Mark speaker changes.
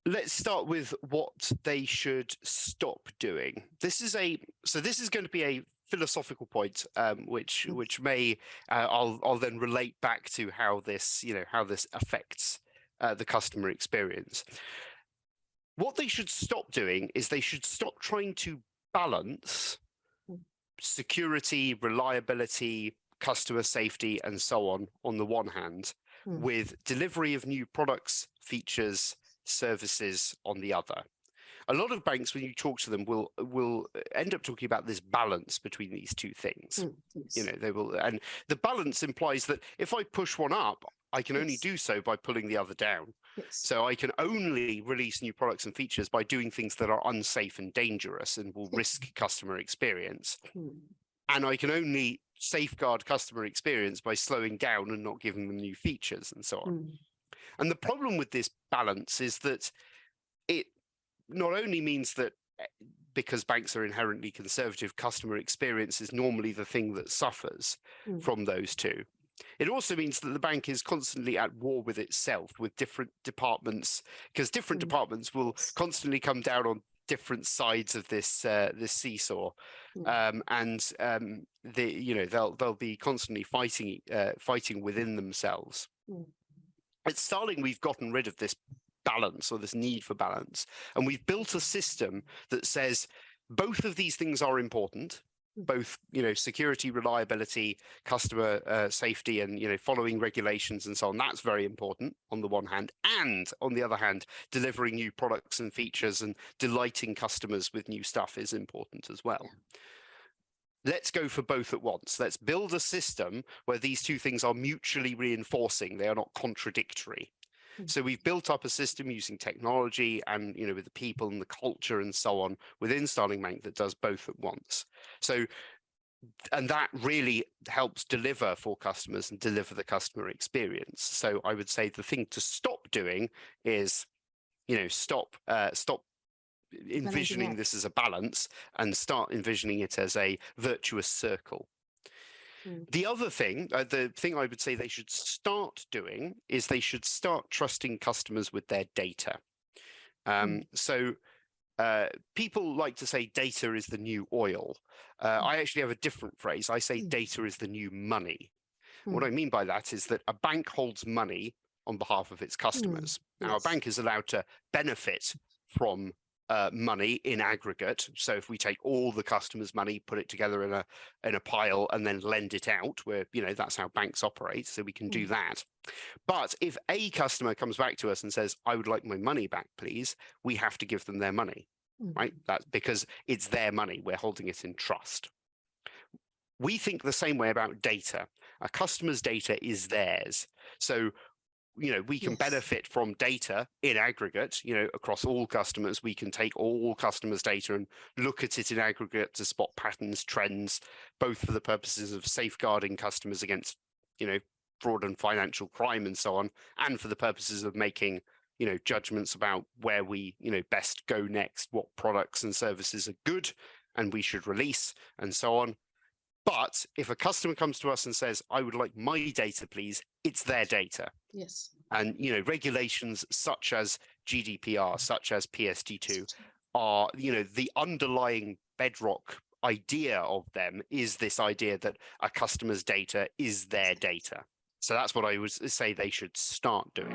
Speaker 1: Let's start with what they should stop doing. This is going to be a philosophical point, which may I'll then relate back to how this affects the customer experience. What they should stop doing is they should stop trying to balance security, reliability, customer safety, and so on the one hand, with delivery of new products, features, services on the other. A lot of banks, when you talk to them, will end up talking about this balance between these two things.
Speaker 2: Yes.
Speaker 1: They will, and the balance implies that if I push one up, I can only do so by pulling the other down.
Speaker 2: Yes.
Speaker 1: So I can only release new products and features by doing things that are unsafe and dangerous and will risk customer experience. And I can only safeguard customer experience by slowing down and not giving them new features and so on. And the problem with this balance is that it not only means that because banks are inherently conservative, customer experience is normally the thing that suffers from those two. It also means that the bank is constantly at war with itself, with different departments, because different departments will constantly come down on different sides of this seesaw, and they'll be constantly fighting within themselves. At Starling, we've gotten rid of this balance, or this need for balance, and we've built a system that says both of these things are important. Both, security, reliability, customer safety, and following regulations and so on. That's very important on the one hand, and on the other hand, delivering new products and features and delighting customers with new stuff is important as well. Let's go for both at once. Let's build a system where these two things are mutually reinforcing. They are not contradictory. So we've built up a system using technology and, with the people and the culture and so on within Starling Bank that does both at once. So, and that really helps deliver for customers and deliver the customer experience. So I would say the thing to stop doing is, stop envisioning this as a balance and start envisioning it as a virtuous circle. The other thing, the thing I would say they should start doing is they should start trusting customers with their data. So people like to say data is the new oil. I actually have a different phrase. I say data is the new money. What I mean by that is that a bank holds money on behalf of its customers. Now, a bank is allowed to benefit from money in aggregate. So if we take all the customers' money, put it together in a pile, and then lend it out, where that's how banks operate. So we can do that. But if a customer comes back to us and says, "I would like my money back, please," we have to give them their money, right? That's because it's their money. We're holding it in trust. We think the same way about data. A customer's data is theirs. So we can benefit from data in aggregate, across all customers. We can take all customers' data and look at it in aggregate to spot patterns, trends, both for the purposes of safeguarding customers against, fraud and financial crime and so on, and for the purposes of making, judgments about where we, best go next, what products and services are good and we should release and so on. But if a customer comes to us and says, "I would like my data, please," it's their data.
Speaker 2: Yes.
Speaker 1: And, regulations such as GDPR, such as PSD2 are, the underlying bedrock idea of them is this idea that a customer's data is their data. So that's what I would say they should start doing.